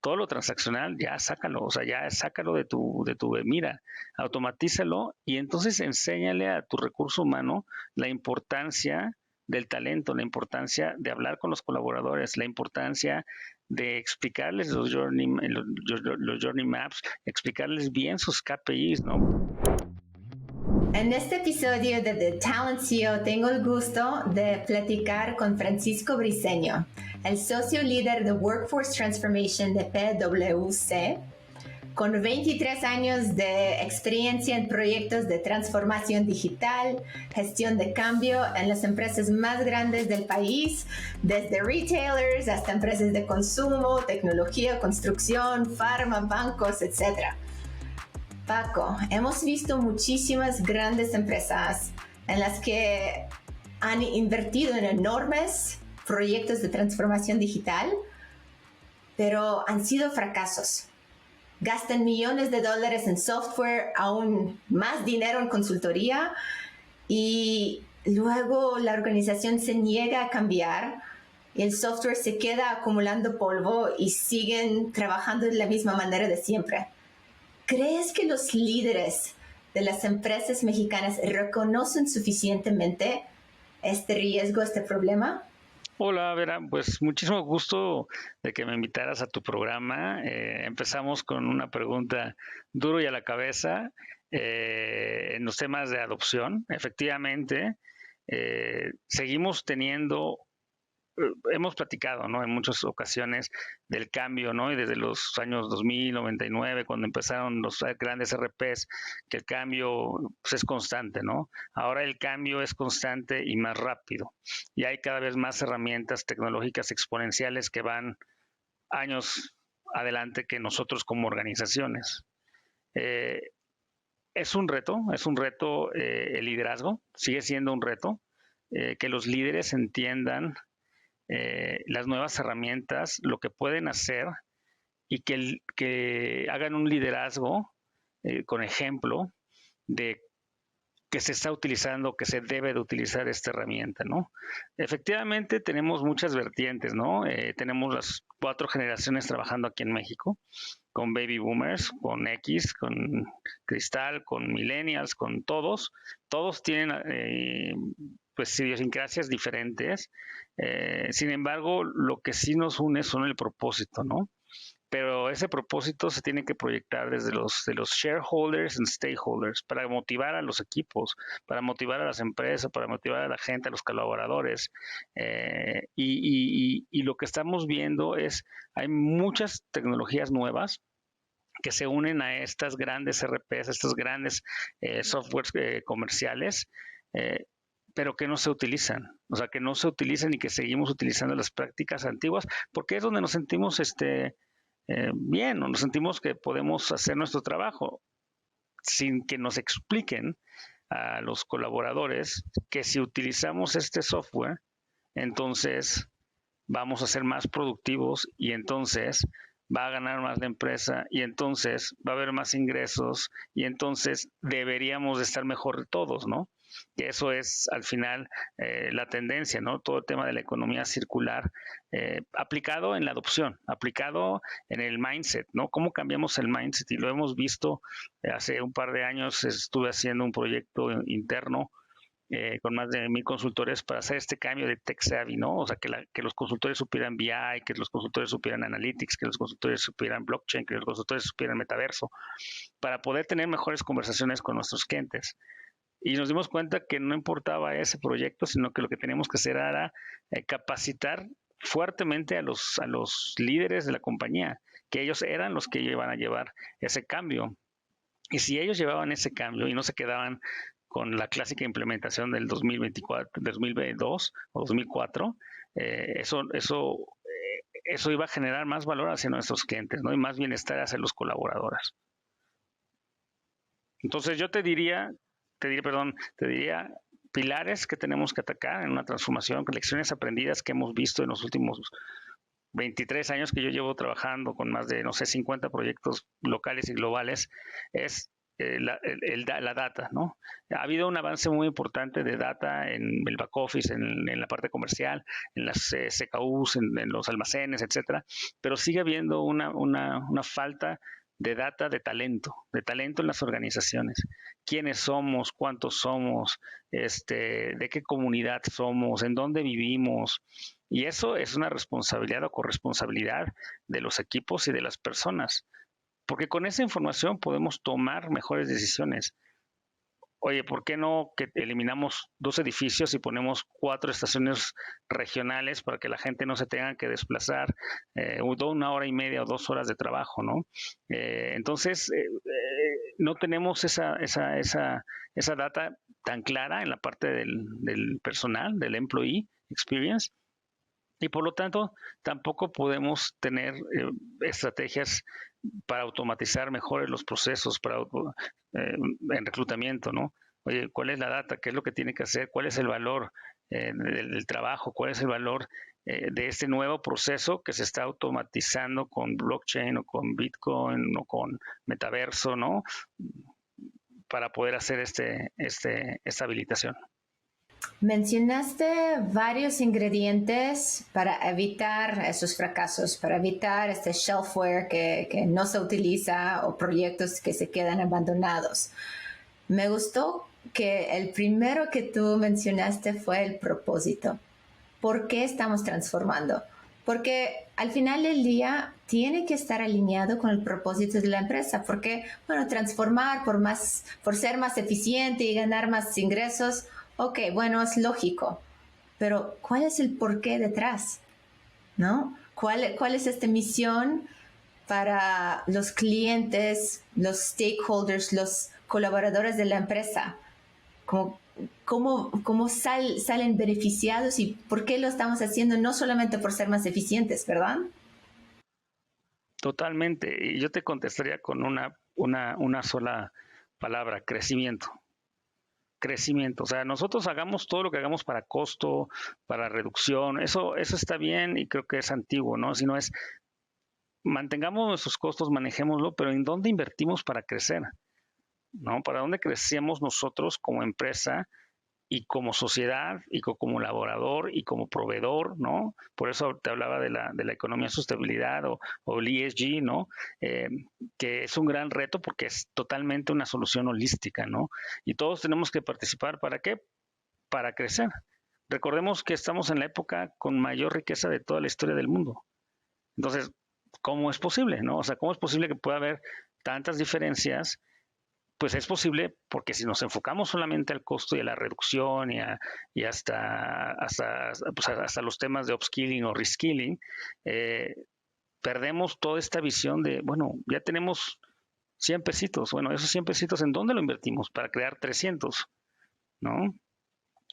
todo lo transaccional ya sácalo, o sea, ya sácalo de tu mira, automatízalo y entonces enséñale a tu recurso humano la importancia del talento, la importancia de hablar con los colaboradores, la importancia de explicarles los journey maps, explicarles bien sus KPIs, ¿no? En este episodio de The Talent CEO tengo el gusto de platicar con Francisco Briceño, el socio líder de Workforce Transformation de PwC, con 23 años de experiencia en proyectos de transformación digital, gestión de cambio en las empresas más grandes del país, desde retailers hasta empresas de consumo, tecnología, construcción, farma, bancos, etc. Paco, hemos visto muchísimas grandes empresas en las que han invertido en enormes proyectos de transformación digital, pero han sido fracasos. Gastan millones de dólares en software, aún más dinero en consultoría, y luego la organización se niega a cambiar y el software se queda acumulando polvo y siguen trabajando de la misma manera de siempre. ¿Crees que los líderes de las empresas mexicanas reconocen suficientemente este riesgo, este problema? Hola, Vera, pues muchísimo gusto de que me invitaras a tu programa. Empezamos con una pregunta duro y a la cabeza en los temas de adopción. Efectivamente, seguimos teniendo hemos platicado, ¿no? En muchas ocasiones del cambio, ¿no? Y desde los años 2000, 99, cuando empezaron los grandes RPs, que el cambio pues, es constante, ¿no? Ahora el cambio es constante y más rápido. Y hay cada vez más herramientas tecnológicas exponenciales que van años adelante que nosotros como organizaciones. Eh, es un reto el liderazgo, sigue siendo un reto, que los líderes entiendan las nuevas herramientas, lo que pueden hacer y que hagan un liderazgo con ejemplo de que se está utilizando, que se debe de utilizar esta herramienta, ¿no? Efectivamente, tenemos muchas vertientes, ¿no? Tenemos las 4 generaciones trabajando aquí en México, con baby boomers, con X, con cristal, con millennials, con todos. Todos tienen pues idiosincrasias diferentes. Sin embargo, lo que sí nos une son el propósito, ¿no? Pero ese propósito se tiene que proyectar desde los shareholders and stakeholders para motivar a los equipos, para motivar a las empresas, para motivar a la gente, a los colaboradores. Y lo que estamos viendo es, hay muchas tecnologías nuevas que se unen a estas grandes RPs, a estos grandes softwares comerciales, pero que no se utilizan, o sea, que no se utilizan y que seguimos utilizando las prácticas antiguas, porque es donde nos sentimos bien, o nos sentimos que podemos hacer nuestro trabajo, sin que nos expliquen a los colaboradores que si utilizamos este software, entonces vamos a ser más productivos y entonces va a ganar más la empresa y entonces va a haber más ingresos y entonces deberíamos de estar mejor todos, ¿no? Que eso es al final la tendencia, ¿no? Todo el tema de la economía circular aplicado en la adopción, aplicado en el mindset, ¿no? ¿Cómo cambiamos el mindset? Y lo hemos visto hace un par de años, estuve haciendo un proyecto interno con más de 1000 consultores para hacer este cambio de tech savvy, ¿no? O sea, que los consultores supieran BI, que los consultores supieran Analytics, que los consultores supieran blockchain, que los consultores supieran metaverso, para poder tener mejores conversaciones con nuestros clientes. Y nos dimos cuenta que no importaba ese proyecto, sino que lo que teníamos que hacer era capacitar fuertemente a los líderes de la compañía, que ellos eran los que iban a llevar ese cambio. Y si ellos llevaban ese cambio y no se quedaban con la clásica implementación del 2024, 2002 o 2004, eso iba a generar más valor hacia nuestros clientes, ¿no? Y más bienestar hacia los colaboradores. Entonces yo te diría pilares que tenemos que atacar en una transformación, lecciones aprendidas que hemos visto en los últimos 23 años que yo llevo trabajando con más de, no sé, 50 proyectos locales y globales, es la data, ¿no? Ha habido un avance muy importante de data en el back office, en la parte comercial, en las CKUs, en los almacenes, etcétera, pero sigue habiendo una falta de data de talento en las organizaciones. ¿Quiénes somos? ¿Cuántos somos? ¿De qué comunidad somos? ¿En dónde vivimos? Y eso es una responsabilidad o corresponsabilidad de los equipos y de las personas, porque con esa información podemos tomar mejores decisiones. Oye, ¿por qué no que eliminamos 2 edificios y ponemos 4 estaciones regionales para que la gente no se tenga que desplazar 1 hora y media o 2 horas de trabajo, ¿no? Entonces, no tenemos esa data tan clara en la parte del personal, del employee experience, y por lo tanto tampoco podemos tener estrategias para automatizar mejores los procesos en reclutamiento, ¿no? Oye, ¿cuál es la data? ¿Qué es lo que tiene que hacer? ¿Cuál es el valor del trabajo? ¿Cuál es el valor de este nuevo proceso que se está automatizando con blockchain o con Bitcoin o con metaverso, ¿no? Para poder hacer esta habilitación. Mencionaste varios ingredientes para evitar esos fracasos, para evitar este shelfware que no se utiliza o proyectos que se quedan abandonados. Me gustó que el primero que tú mencionaste fue el propósito. ¿Por qué estamos transformando? Porque al final del día tiene que estar alineado con el propósito de la empresa, porque, bueno, transformar por ser más eficiente y ganar más ingresos, ok, bueno, es lógico, pero ¿cuál es el porqué detrás? ¿No? ¿Cuál es esta misión para los clientes, los stakeholders, los colaboradores de la empresa? ¿Cómo salen beneficiados y por qué lo estamos haciendo? No solamente por ser más eficientes, ¿verdad? Totalmente. Y yo te contestaría con una sola palabra: crecimiento. Crecimiento. O sea, nosotros hagamos todo lo que hagamos para costo, para reducción, eso está bien y creo que es antiguo, ¿no? Si no es, mantengamos nuestros costos, manejémoslo, pero ¿en dónde invertimos para crecer? ¿No? ¿Para dónde crecemos nosotros como empresa y como sociedad y como laborador y como proveedor, ¿no? Por eso te hablaba de la economía de sustentabilidad o el ESG, ¿no? Que es un gran reto porque es totalmente una solución holística, ¿no? Y todos tenemos que participar. ¿Para qué? Para crecer. Recordemos que estamos en la época con mayor riqueza de toda la historia del mundo. Entonces, ¿cómo es posible, no? O sea, ¿cómo es posible que pueda haber tantas diferencias? Pues es posible porque si nos enfocamos solamente al costo y a la reducción y hasta los temas de upskilling o reskilling, perdemos toda esta visión de, bueno, ya tenemos 100 pesitos. Bueno, esos 100 pesitos, ¿en dónde lo invertimos? Para crear 300, ¿no?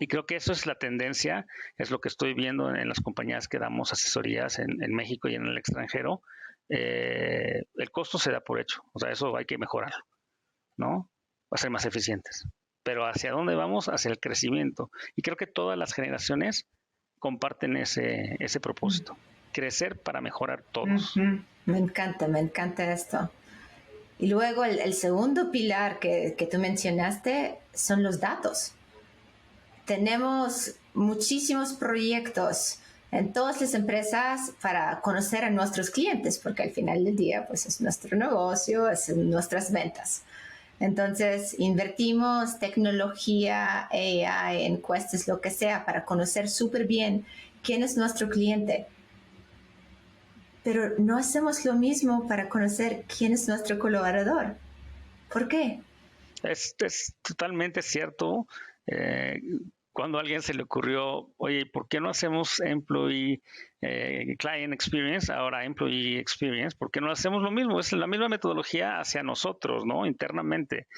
Y creo que eso es la tendencia, es lo que estoy viendo en las compañías que damos asesorías en México y en el extranjero. El costo se da por hecho, o sea, eso hay que mejorarlo, ¿no? Va a ser más eficientes. Pero ¿hacia dónde vamos? Hacia el crecimiento. Y creo que todas las generaciones comparten ese propósito. Crecer para mejorar todos. Me encanta esto. Y luego el segundo pilar que tú mencionaste son los datos. Tenemos muchísimos proyectos en todas las empresas para conocer a nuestros clientes, porque al final del día pues es nuestro negocio, es nuestras ventas. Entonces, invertimos tecnología, AI, encuestas, lo que sea, para conocer súper bien quién es nuestro cliente. Pero no hacemos lo mismo para conocer quién es nuestro colaborador. ¿Por qué? Es totalmente cierto. Cuando a alguien se le ocurrió, oye, ¿por qué no hacemos employee client experience, ahora employee experience? ¿Por qué no hacemos lo mismo? Es la misma metodología hacia nosotros, ¿no? Internamente.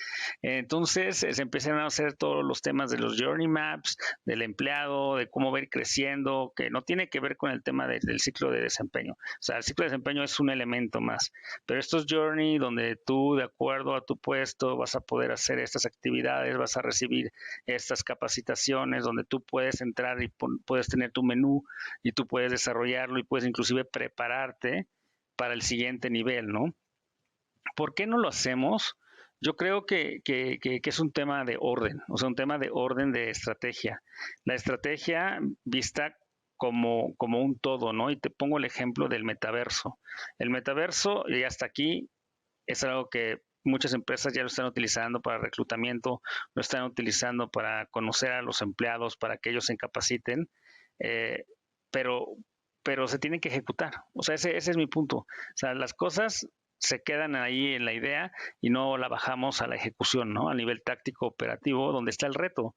Entonces se empiezan a hacer todos los temas de los journey maps, del empleado, de cómo va a ir creciendo, que no tiene que ver con el tema del ciclo de desempeño. O sea, el ciclo de desempeño es un elemento más, pero estos journey donde tú, de acuerdo a tu puesto, vas a poder hacer estas actividades, vas a recibir estas capacitaciones, donde tú puedes entrar y puedes tener tu menú y tú puedes desarrollarlo y puedes inclusive prepararte para el siguiente nivel, ¿no? ¿Por qué no lo hacemos? Yo creo que es un tema de orden, o sea, un tema de orden de estrategia. La estrategia vista como un todo, ¿no? Y te pongo el ejemplo del metaverso. El metaverso, y hasta aquí, es algo que muchas empresas ya lo están utilizando para reclutamiento, lo están utilizando para conocer a los empleados, para que ellos se capaciten, eh, pero, pero se tienen que ejecutar. O sea, ese es mi punto. O sea, las cosas se quedan ahí en la idea y no la bajamos a la ejecución, ¿no? A nivel táctico operativo, donde está el reto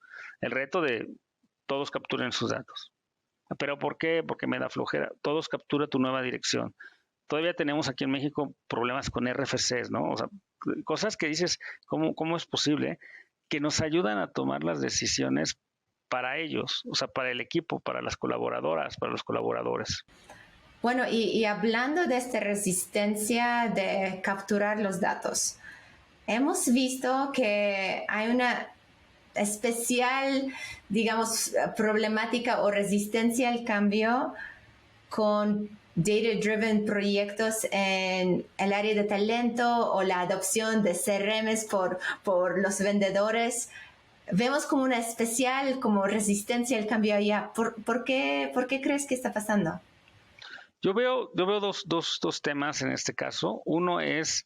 de todos capturen sus datos. ¿Pero por qué? Porque me da flojera. Todos captura tu nueva dirección. Todavía tenemos aquí en México problemas con RFCs, ¿no? O sea, cosas que dices, ¿cómo es posible? Que nos ayudan a tomar las decisiones para ellos, o sea, para el equipo, para las colaboradoras, para los colaboradores. Bueno, y hablando de esta resistencia de capturar los datos, hemos visto que hay una especial, digamos, problemática o resistencia al cambio con data-driven proyectos en el área de talento o la adopción de CRMs por los vendedores. Vemos como una especial como resistencia al cambio allá. ¿Por qué crees que está pasando? Yo veo dos temas en este caso. Uno es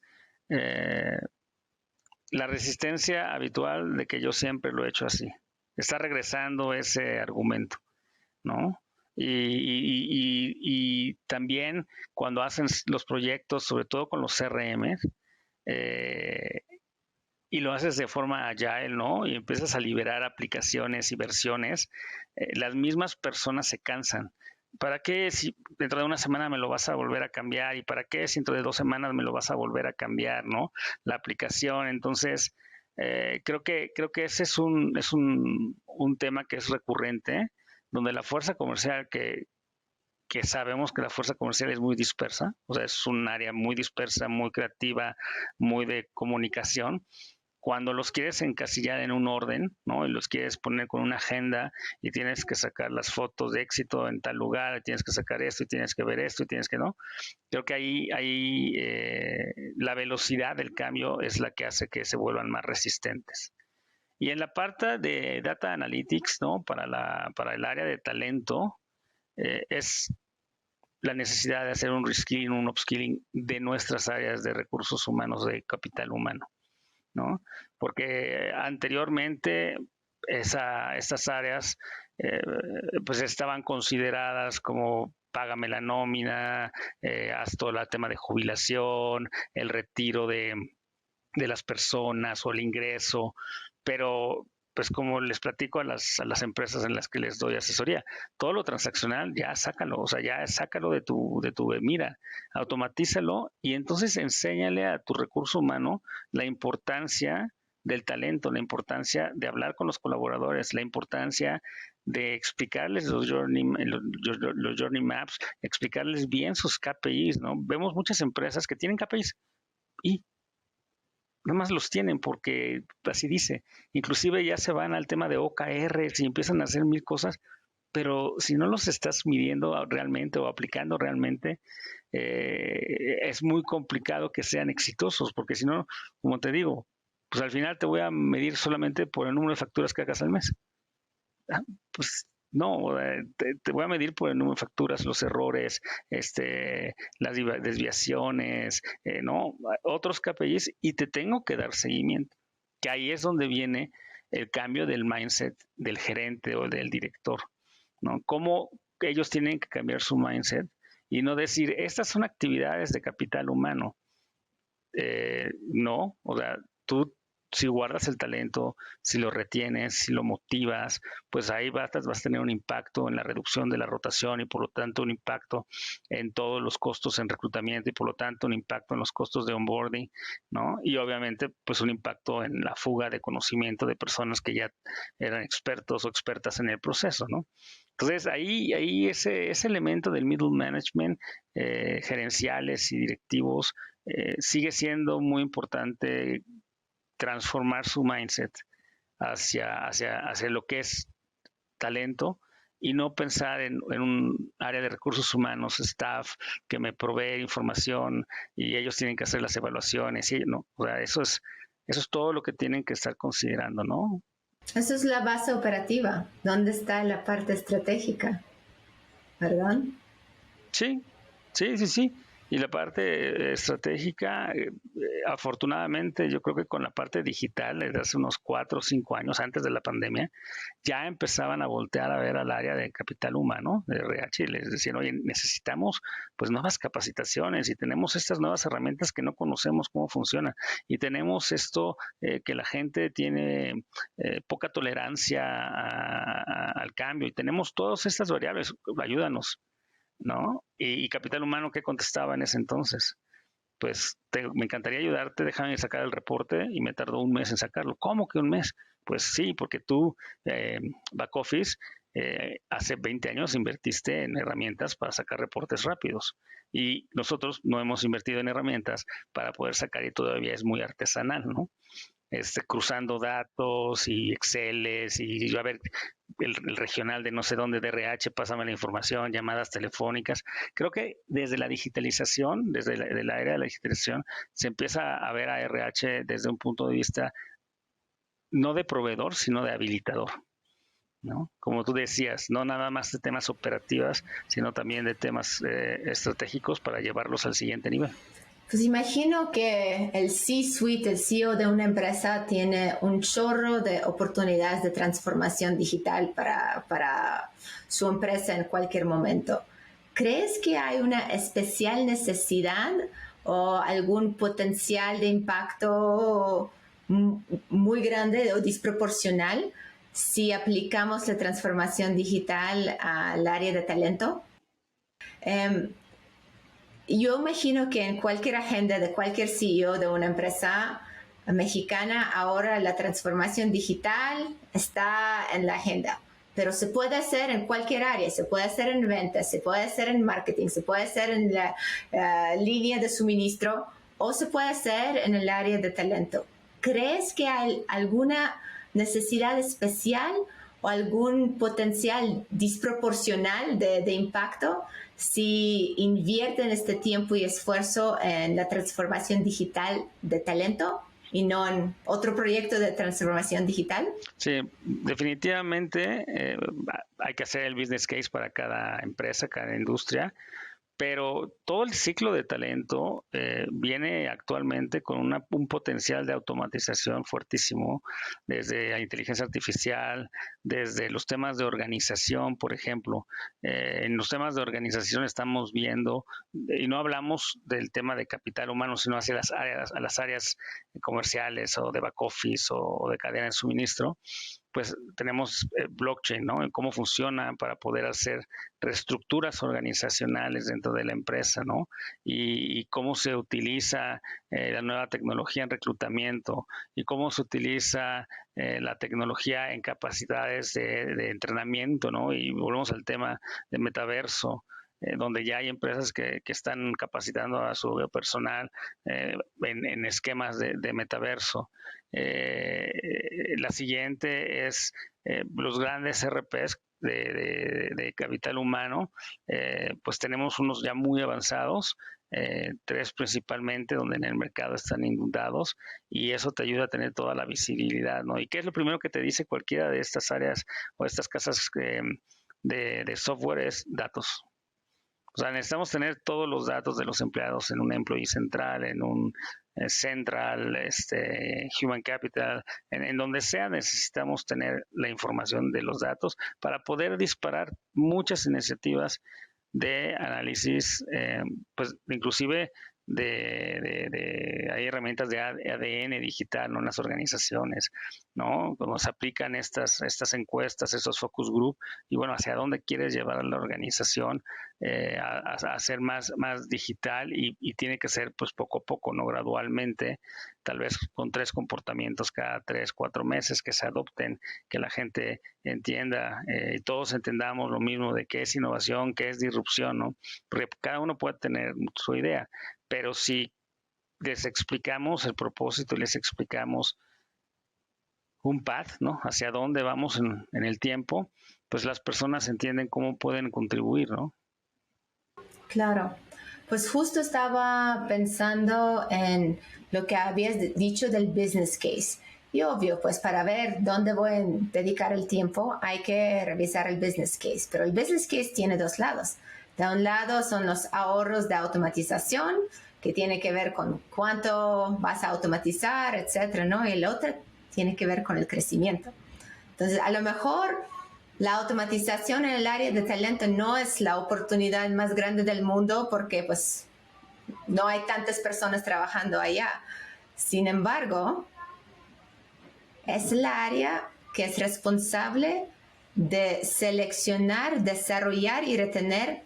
la resistencia habitual de que yo siempre lo he hecho así. Está regresando ese argumento, ¿no? Y también cuando hacen los proyectos, sobre todo con los CRM, y lo haces de forma agile, ¿no? Y empiezas a liberar aplicaciones y versiones, las mismas personas se cansan. ¿Para qué si dentro de una semana me lo vas a volver a cambiar? ¿Y para qué si dentro de 2 semanas me lo vas a volver a cambiar, ¿no? La aplicación. Entonces, creo que ese es un tema que es recurrente, donde la fuerza comercial que sabemos que la fuerza comercial es muy dispersa, o sea, es un área muy dispersa, muy creativa, muy de comunicación. Cuando los quieres encasillar en un orden, ¿no? Y los quieres poner con una agenda y tienes que sacar las fotos de éxito en tal lugar, y tienes que sacar esto y tienes que ver esto y tienes que no. Creo que ahí la velocidad del cambio es la que hace que se vuelvan más resistentes. Y en la parte de Data Analytics, ¿no? Para el área de talento, es la necesidad de hacer un reskilling, un upskilling de nuestras áreas de recursos humanos, de capital humano, ¿no? Porque anteriormente estas áreas pues estaban consideradas como págame la nómina, haz todo el tema de jubilación, el retiro de las personas o el ingreso, pero pues como les platico a las empresas en las que les doy asesoría, todo lo transaccional ya sácalo, o sea, ya sácalo de tu mira, automatízalo y entonces enséñale a tu recurso humano la importancia del talento, la importancia de hablar con los colaboradores, la importancia de explicarles los journey maps, explicarles bien sus KPIs, ¿no? Vemos muchas empresas que tienen KPIs y nada más los tienen porque así dice. Inclusive ya se van al tema de OKR y empiezan a hacer mil cosas, pero si no los estás midiendo realmente o aplicando realmente, es muy complicado que sean exitosos, porque si no, como te digo, pues al final te voy a medir solamente por el número de facturas que hagas al mes. Ah, pues no, te voy a medir por el número de facturas, los errores, las desviaciones, ¿no? Otros KPIs y te tengo que dar seguimiento. Que ahí es donde viene el cambio del mindset del gerente o del director, ¿no? Cómo ellos tienen que cambiar su mindset y no decir, estas son actividades de capital humano. No, o sea, tú si guardas el talento, si lo retienes, si lo motivas, pues ahí vas a tener un impacto en la reducción de la rotación y por lo tanto un impacto en todos los costos en reclutamiento y por lo tanto un impacto en los costos de onboarding, ¿no? Y obviamente pues un impacto en la fuga de conocimiento de personas que ya eran expertos o expertas en el proceso, ¿no? Entonces ahí ese elemento del middle management, gerenciales y directivos, sigue siendo muy importante transformar su mindset hacia lo que es talento y no pensar en un área de recursos humanos, staff, que me provee información y ellos tienen que hacer las evaluaciones. Y no, o sea, eso es Eso es todo lo que tienen que estar considerando, ¿no? Eso es la base operativa. ¿Dónde está la parte estratégica? ¿Verdad? Sí, sí, sí, sí. Y la parte estratégica, afortunadamente, yo creo que con la parte digital, desde hace unos 4 o 5 años antes de la pandemia, ya empezaban a voltear a ver al área de capital humano, de RH, y les decían, oye, necesitamos pues nuevas capacitaciones y tenemos estas nuevas herramientas que no conocemos cómo funcionan y tenemos esto que la gente tiene poca tolerancia al cambio y tenemos todas estas variables, ayúdanos, ¿no? Y capital humano, ¿qué contestaba en ese entonces? Pues me encantaría ayudarte, déjame sacar el reporte y me tardó un mes en sacarlo. ¿Cómo que un mes? Pues sí, porque tú, back office, hace 20 años invertiste en herramientas para sacar reportes rápidos y nosotros no hemos invertido en herramientas para poder sacar y todavía es muy artesanal, ¿no? Cruzando datos y Exceles y yo a ver el regional de no sé dónde de RH, pásame la información, llamadas telefónicas. Creo que desde la digitalización, desde el área de la digitalización, se empieza a ver a RH desde un punto de vista no de proveedor, sino de habilitador, ¿no? Como tú decías, no nada más de temas operativas, sino también de temas estratégicos para llevarlos al siguiente nivel. Pues imagino que el C-suite, el CEO de una empresa tiene un chorro de oportunidades de transformación digital para su empresa en cualquier momento. ¿Crees que hay una especial necesidad o algún potencial de impacto muy grande o desproporcional si aplicamos la transformación digital al área de talento? Yo imagino que en cualquier agenda de cualquier CEO de una empresa mexicana, ahora la transformación digital está en la agenda, pero se puede hacer en cualquier área, se puede hacer en ventas, se puede hacer en marketing, se puede hacer en la línea de suministro o se puede hacer en el área de talento. ¿Crees que hay alguna necesidad especial o algún potencial desproporcional de impacto si invierten este tiempo y esfuerzo en la transformación digital de talento y no en otro proyecto de transformación digital? Sí, definitivamente hay que hacer el business case para cada empresa, cada industria, pero todo el ciclo de talento viene actualmente con un potencial de automatización fuertísimo, desde la inteligencia artificial, desde los temas de organización, por ejemplo. En los temas de organización estamos viendo, y no hablamos del tema de capital humano, sino hacia a las áreas comerciales o de back office o de cadena de suministro, pues tenemos blockchain, ¿no? En cómo funciona para poder hacer reestructuras organizacionales dentro de la empresa, ¿no? Y cómo se utiliza la nueva tecnología en reclutamiento y cómo se utiliza la tecnología en capacidades de entrenamiento, ¿no? Y volvemos al tema de metaverso. Donde ya hay empresas que están capacitando a su personal en esquemas de metaverso. La siguiente es los grandes RPs de capital humano, pues tenemos unos ya muy avanzados, 3 principalmente, donde en el mercado están inundados y eso te ayuda a tener toda la visibilidad, ¿no? ¿Y qué es lo primero que te dice cualquiera de estas áreas o estas casas de software? Es datos. O sea, necesitamos tener todos los datos de los empleados en un employee central, en un central, human capital, en donde sea necesitamos tener la información de los datos para poder disparar muchas iniciativas de análisis, pues inclusive hay herramientas de ADN digital, ¿no? En las organizaciones, ¿no? Cuando se aplican estas encuestas, estos focus group, y bueno, hacia dónde quieres llevar a la organización a ser más digital y tiene que ser pues poco a poco, ¿no? Gradualmente, tal vez con 3 comportamientos cada 3, 4 meses que se adopten, que la gente entienda y todos entendamos lo mismo de qué es innovación, qué es disrupción, ¿no? Porque cada uno puede tener su idea, pero si les explicamos el propósito y les explicamos un path, ¿no? Hacia dónde vamos en el tiempo, pues las personas entienden cómo pueden contribuir, ¿no? Claro. Pues justo estaba pensando en lo que habías dicho del business case. Y obvio, pues para ver dónde voy a dedicar el tiempo hay que revisar el business case. Pero el business case tiene dos lados. De un lado son los ahorros de automatización, que tiene que ver con cuánto vas a automatizar, etcétera, ¿no? Y el otro tiene que ver con el crecimiento. Entonces, a lo mejor la automatización en el área de talento no es la oportunidad más grande del mundo porque pues no hay tantas personas trabajando allá. Sin embargo, es el área que es responsable de seleccionar, desarrollar y retener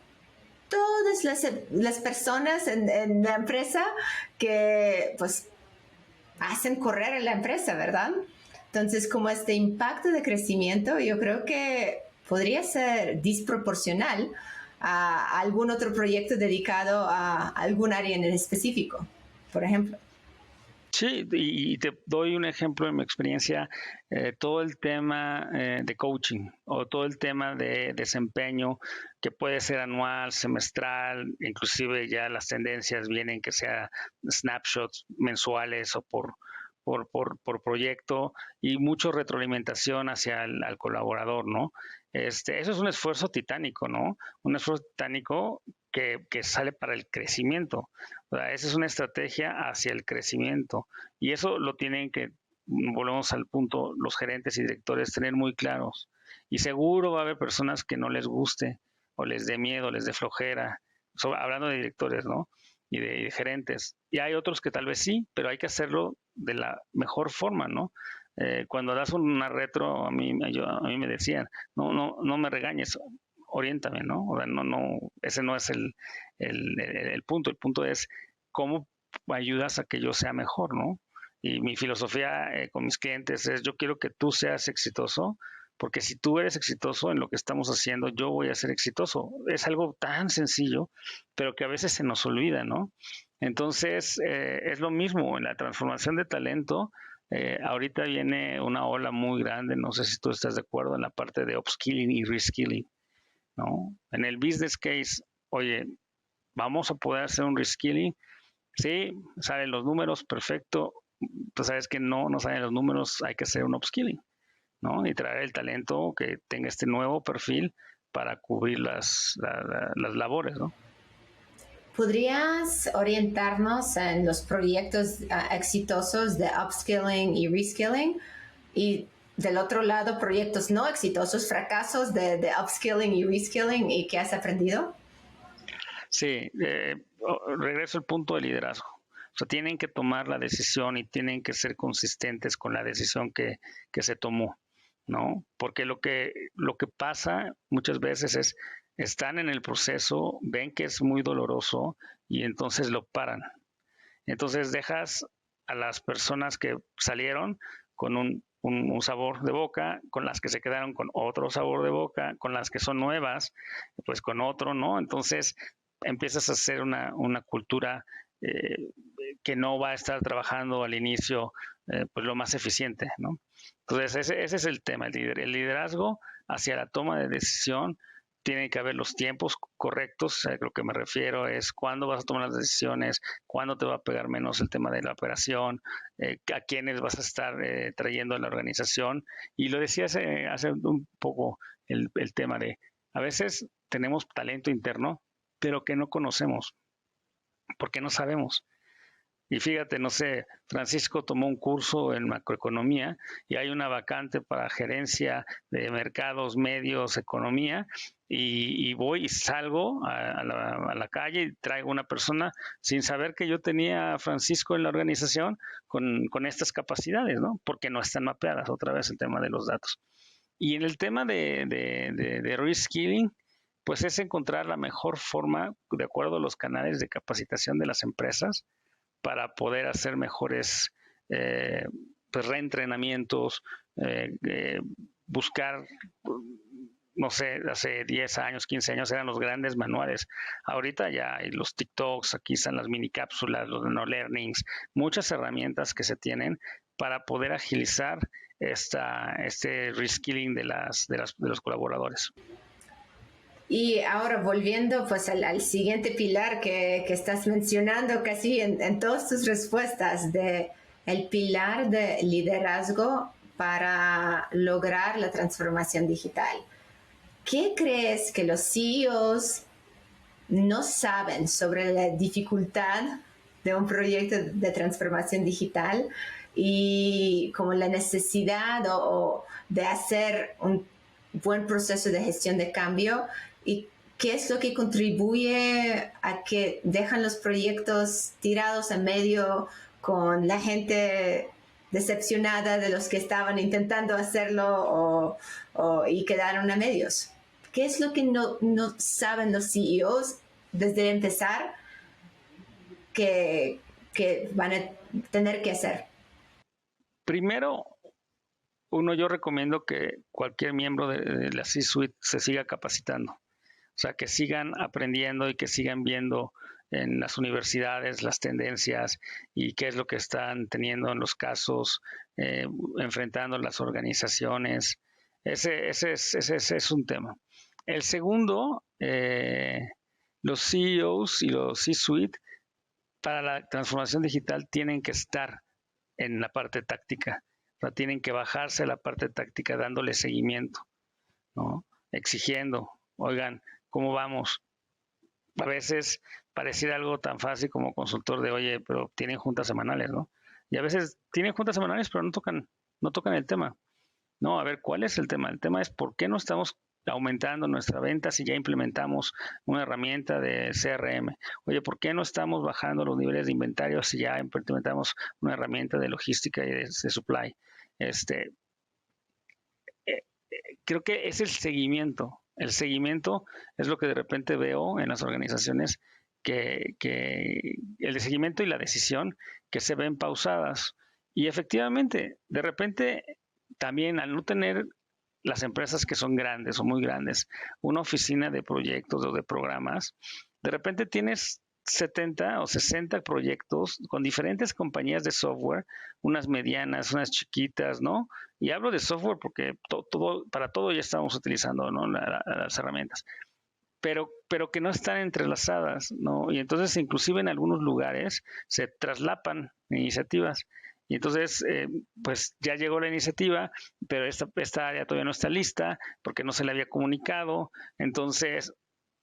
todas las personas en la empresa que pues hacen correr en la empresa, ¿verdad? Entonces, como este impacto de crecimiento, yo creo que podría ser desproporcional a algún otro proyecto dedicado a algún área en específico, por ejemplo. Sí, y te doy un ejemplo de mi experiencia, todo el tema de coaching o todo el tema de desempeño que puede ser anual, semestral, inclusive ya las tendencias vienen que sea snapshots mensuales o por proyecto y mucho retroalimentación hacia el colaborador, ¿no? Eso es un esfuerzo titánico, ¿no? Un esfuerzo titánico que sale para el crecimiento. O sea, esa es una estrategia hacia el crecimiento. Y eso lo tienen que, volvemos al punto, los gerentes y directores tener muy claros. Y seguro va a haber personas que no les guste, o les dé miedo, les dé flojera. Hablando de directores, ¿no? Y de gerentes. Y hay otros que tal vez sí, pero hay que hacerlo de la mejor forma, ¿no? Cuando das una retro, a mí me decían, no me regañes, oriéntame, ¿no? O sea, ese no es el punto. El punto es cómo ayudas a que yo sea mejor, ¿no? Y mi filosofía con mis clientes es, yo quiero que tú seas exitoso, porque si tú eres exitoso en lo que estamos haciendo, yo voy a ser exitoso. Es algo tan sencillo, pero que a veces se nos olvida, ¿no? Entonces, es lo mismo en la transformación de talento. Ahorita viene una ola muy grande, no sé si tú estás de acuerdo, en la parte de upskilling y reskilling, ¿no? En el business case, oye, vamos a poder hacer un reskilling. Sí, salen los números, perfecto. Tú sabes que no salen los números, hay que hacer un upskilling, ¿no? Y traer el talento que tenga este nuevo perfil para cubrir las labores, ¿no? ¿Podrías orientarnos en los proyectos exitosos de upskilling y reskilling? Y del otro lado, proyectos no exitosos, fracasos de upskilling y reskilling, ¿y qué has aprendido? Sí, regreso al punto de liderazgo. O sea, tienen que tomar la decisión y tienen que ser consistentes con la decisión que se tomó, ¿no? Porque lo que pasa muchas veces es, están en el proceso, ven que es muy doloroso y entonces lo paran. Entonces dejas a las personas que salieron con un sabor de boca, con las que se quedaron con otro sabor de boca, con las que son nuevas, pues con otro, ¿no? Entonces empiezas a hacer una cultura que no va a estar trabajando al inicio pues lo más eficiente, ¿no? Entonces ese es el tema, el liderazgo hacia la toma de decisión. Tiene que haber los tiempos correctos, a lo que me refiero es cuándo vas a tomar las decisiones, cuándo te va a pegar menos el tema de la operación, a quiénes vas a estar trayendo a la organización. Y lo decía hace un poco el tema de, a veces tenemos talento interno, pero que no conocemos, porque no sabemos. Y fíjate, no sé, Francisco tomó un curso en macroeconomía y hay una vacante para gerencia de mercados, medios, economía, y voy y salgo a la calle y traigo una persona sin saber que yo tenía a Francisco en la organización con estas capacidades, ¿no? Porque no están mapeadas, otra vez el tema de los datos. Y en el tema de reskilling, pues es encontrar la mejor forma, de acuerdo a los canales de capacitación de las empresas, para poder hacer mejores pues, reentrenamientos, buscar, no sé, hace 10 años, 15 años eran los grandes manuales. Ahorita ya hay los TikToks, aquí están las mini cápsulas, los no learnings, muchas herramientas que se tienen para poder agilizar este reskilling de los colaboradores. Y ahora volviendo pues al siguiente pilar que estás mencionando casi en todas tus respuestas, de el pilar de liderazgo para lograr la transformación digital. ¿Qué crees que los CEOs no saben sobre la dificultad de un proyecto de transformación digital y como la necesidad o de hacer un buen proceso de gestión de cambio, y qué es lo que contribuye a que dejan los proyectos tirados en medio con la gente decepcionada de los que estaban intentando hacerlo y quedaron a medios? ¿Qué es lo que no saben los CEOs desde empezar que van a tener que hacer? Primero, yo recomiendo que cualquier miembro de la C-Suite se siga capacitando. O sea, que sigan aprendiendo y que sigan viendo en las universidades las tendencias y qué es lo que están teniendo en los casos, enfrentando las organizaciones. Ese es un tema. El segundo, los CEOs y los C-Suite para la transformación digital tienen que estar en la parte táctica. O sea, tienen que bajarse a la parte táctica dándole seguimiento, ¿no? Exigiendo, oigan, ¿cómo vamos? A veces pareciera algo tan fácil como consultor de, oye, pero tienen juntas semanales, ¿no? Y a veces tienen juntas semanales, pero no tocan el tema. No, a ver, ¿cuál es el tema? El tema es por qué no estamos aumentando nuestra venta si ya implementamos una herramienta de CRM. Oye, ¿por qué no estamos bajando los niveles de inventario si ya implementamos una herramienta de logística y de supply? Creo que es el seguimiento. El seguimiento es lo que de repente veo en las organizaciones, que el seguimiento y la decisión que se ven pausadas. Y efectivamente, de repente, también al no tener las empresas que son grandes o muy grandes, una oficina de proyectos o de programas, de repente tienes 70 o 60 proyectos con diferentes compañías de software, unas medianas, unas chiquitas, ¿no? Y hablo de software porque para todo ya estamos utilizando, ¿no? Las herramientas, pero que no están entrelazadas, ¿no? Y entonces inclusive en algunos lugares se traslapan iniciativas. Y entonces, pues ya llegó la iniciativa, pero esta área todavía no está lista porque no se le había comunicado, entonces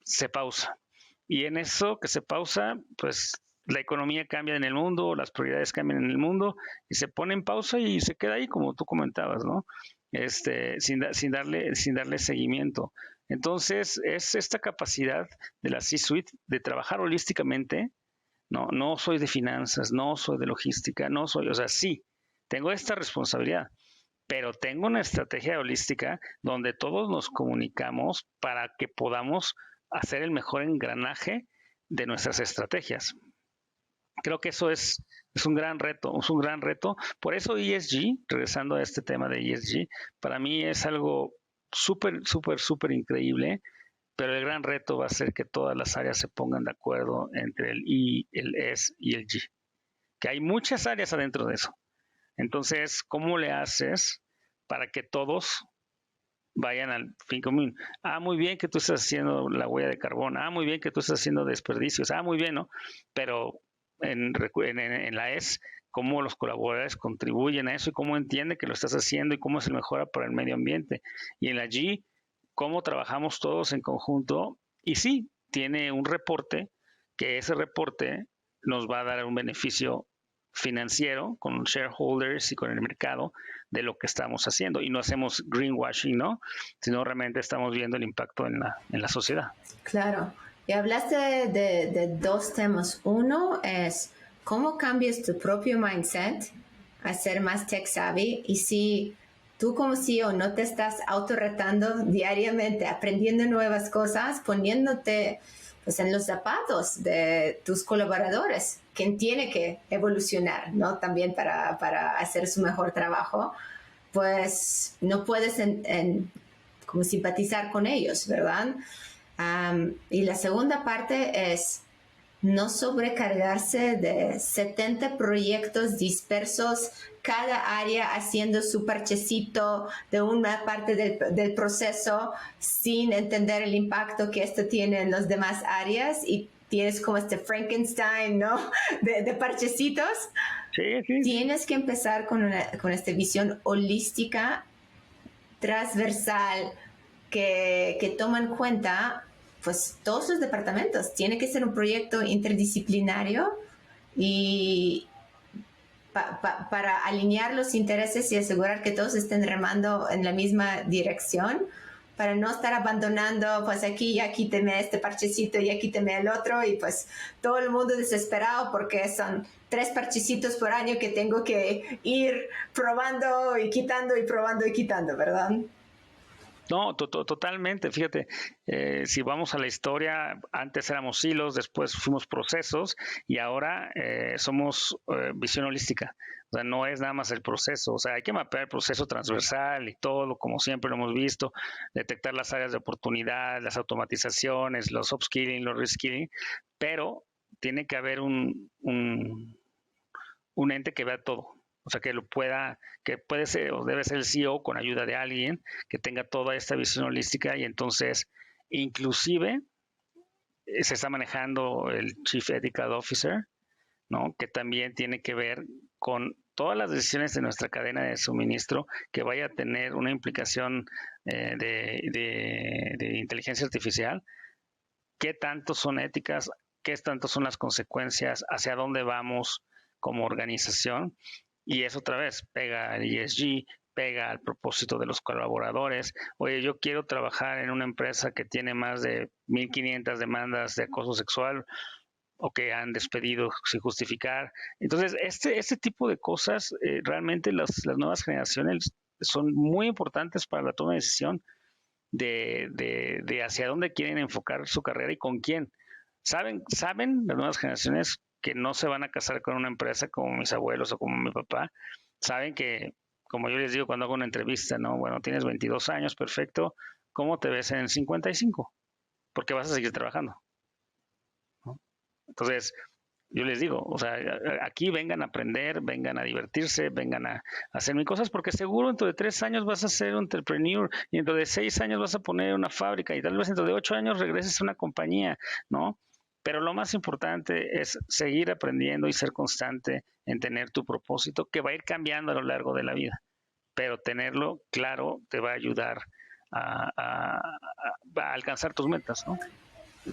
se pausa. Y en eso que se pausa, pues la economía cambia en el mundo, las prioridades cambian en el mundo y se pone en pausa y se queda ahí, como tú comentabas, ¿no? Sin darle seguimiento. Entonces, es esta capacidad de la C-Suite de trabajar holísticamente. No soy de finanzas, no soy de logística, o sea, sí, tengo esta responsabilidad, pero tengo una estrategia holística donde todos nos comunicamos para que podamos hacer el mejor engranaje de nuestras estrategias. Creo que eso es un gran reto, Por eso ESG, regresando a este tema de ESG, para mí es algo súper increíble, pero el gran reto va a ser que todas las áreas se pongan de acuerdo entre el E, el S y el G, que hay muchas áreas adentro de eso. Entonces, ¿cómo le haces para que todos vayan al fin común? Muy bien que tú estás haciendo la huella de carbón. Muy bien que tú estás haciendo desperdicios. Muy bien, ¿no? Pero en la S, cómo los colaboradores contribuyen a eso y cómo entienden que lo estás haciendo y cómo se mejora para el medio ambiente. Y en la G, cómo trabajamos todos en conjunto. Y sí, tiene un reporte, que ese reporte nos va a dar un beneficio financiero con shareholders y con el mercado de lo que estamos haciendo. Y no hacemos greenwashing, ¿no? Sino realmente estamos viendo el impacto en la sociedad. Claro. Y hablaste de dos temas. Uno es cómo cambias tu propio mindset a ser más tech savvy, y si tú como CEO no te estás autorretando diariamente, aprendiendo nuevas cosas, poniéndote pues en los zapatos de tus colaboradores, quien tiene que evolucionar, ¿no? También para hacer su mejor trabajo, pues no puedes como simpatizar con ellos, ¿verdad? Y la segunda parte es no sobrecargarse de 70 proyectos dispersos, cada área haciendo su parchecito de una parte del proceso sin entender el impacto que esto tiene en las demás áreas, y tienes como este Frankenstein, ¿no? De parchecitos. Sí. Tienes que empezar con esta visión holística, transversal, que toma en cuenta pues todos los departamentos. Tiene que ser un proyecto interdisciplinario y para alinear los intereses y asegurar que todos estén remando en la misma dirección, para no estar abandonando, pues aquí ya quíteme este parchecito, ya quíteme el otro, y pues todo el mundo desesperado porque son 3 parchecitos por año que tengo que ir probando y quitando y probando y quitando, ¿verdad? No, totalmente. Fíjate, si vamos a la historia, antes éramos hilos, después fuimos procesos y ahora somos visión holística. O sea, no es nada más el proceso. O sea, hay que mapear el proceso transversal y todo, como siempre lo hemos visto, detectar las áreas de oportunidad, las automatizaciones, los upskilling, los reskilling, pero tiene que haber un ente que vea todo. O sea, que puede ser o debe ser el CEO con ayuda de alguien que tenga toda esta visión holística, y entonces inclusive se está manejando el Chief Ethical Officer, ¿no? Que también tiene que ver con todas las decisiones de nuestra cadena de suministro que vaya a tener una implicación de inteligencia artificial. ¿Qué tanto son éticas? ¿Qué tanto son las consecuencias? ¿Hacia dónde vamos como organización? Y eso otra vez pega al ESG, pega al propósito de los colaboradores. Oye, yo quiero trabajar en una empresa que tiene más de 1,500 demandas de acoso sexual o que han despedido sin justificar. Entonces, este tipo de cosas, realmente las nuevas generaciones son muy importantes para la toma de decisión de hacia dónde quieren enfocar su carrera y con quién. Saben las nuevas generaciones que no se van a casar con una empresa como mis abuelos o como mi papá. Saben que, como yo les digo cuando hago una entrevista, ¿no? Bueno, tienes 22 años, perfecto. ¿Cómo te ves en 55? Porque vas a seguir trabajando, ¿no? Entonces, yo les digo, o sea, aquí vengan a aprender, vengan a divertirse, vengan a hacer mil cosas, porque seguro dentro de 3 años vas a ser un entrepreneur, y dentro de 6 años vas a poner una fábrica, y tal vez dentro de 8 años regreses a una compañía, ¿no? Pero lo más importante es seguir aprendiendo y ser constante en tener tu propósito, que va a ir cambiando a lo largo de la vida, pero tenerlo claro te va a ayudar a alcanzar tus metas, ¿no?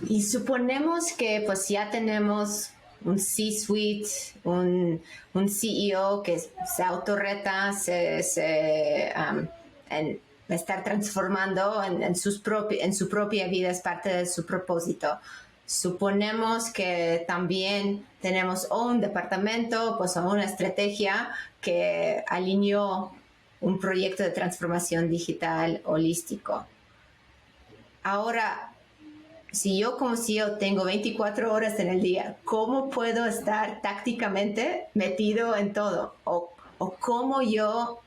Y suponemos que pues ya tenemos un C-suite, un CEO que se autorreta, en estar transformando en su propia vida, es parte de su propósito. Suponemos que también tenemos un departamento, pues una estrategia que alineó un proyecto de transformación digital holístico. Ahora, si yo como CEO tengo 24 horas en el día, ¿cómo puedo estar tácticamente metido en todo? ¿O cómo yo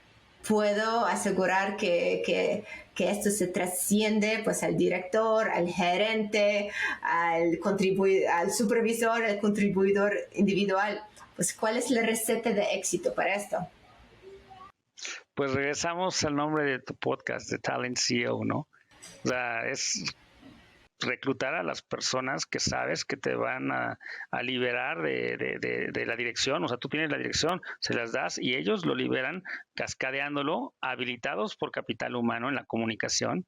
puedo asegurar que esto se trasciende pues al director, al gerente, al supervisor, al contribuidor individual? Pues, ¿cuál es la receta de éxito para esto? Pues regresamos al nombre de tu podcast, de Talent CEO, ¿no? O sea, es reclutar a las personas que sabes que te van a liberar de la dirección. O sea, tú tienes la dirección, se las das y ellos lo liberan cascadeándolo, habilitados por capital humano en la comunicación,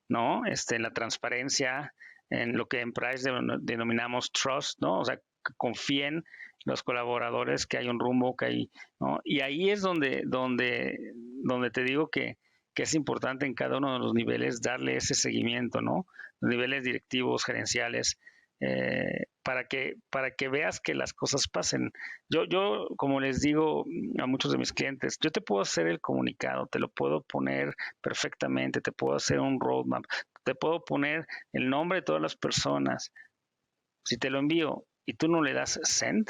¿no? En la transparencia, en lo que en Price denominamos trust, ¿no? O sea, que confíen los colaboradores que hay un rumbo, que hay, ¿no? Y ahí es donde te digo que es importante en cada uno de los niveles darle ese seguimiento, ¿no? Los niveles directivos, gerenciales, para que veas que las cosas pasen. Yo, como les digo a muchos de mis clientes, yo te puedo hacer el comunicado, te lo puedo poner perfectamente, te puedo hacer un roadmap, te puedo poner el nombre de todas las personas. Si te lo envío y tú no le das send,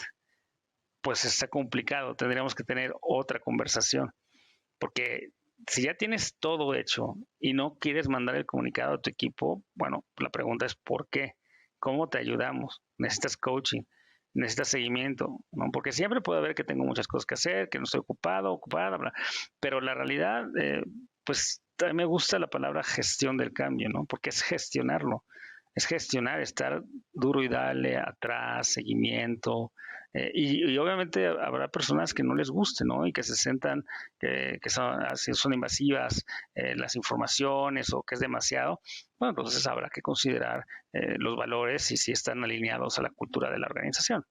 pues está complicado, tendríamos que tener otra conversación, porque si ya tienes todo hecho y no quieres mandar el comunicado a tu equipo, bueno, la pregunta es ¿por qué? ¿Cómo te ayudamos? ¿Necesitas coaching? ¿Necesitas seguimiento? ¿No? Porque siempre puede haber que tengo muchas cosas que hacer, que no estoy ocupada, bla. Pero la realidad, pues también me gusta la palabra gestión del cambio, ¿no? Porque es gestionarlo. Es gestionar, estar duro y darle atrás, seguimiento. Y obviamente habrá personas que no les guste, ¿no? Y que se sientan que son invasivas las informaciones o que es demasiado. Bueno, entonces habrá que considerar los valores y si están alineados a la cultura de la organización.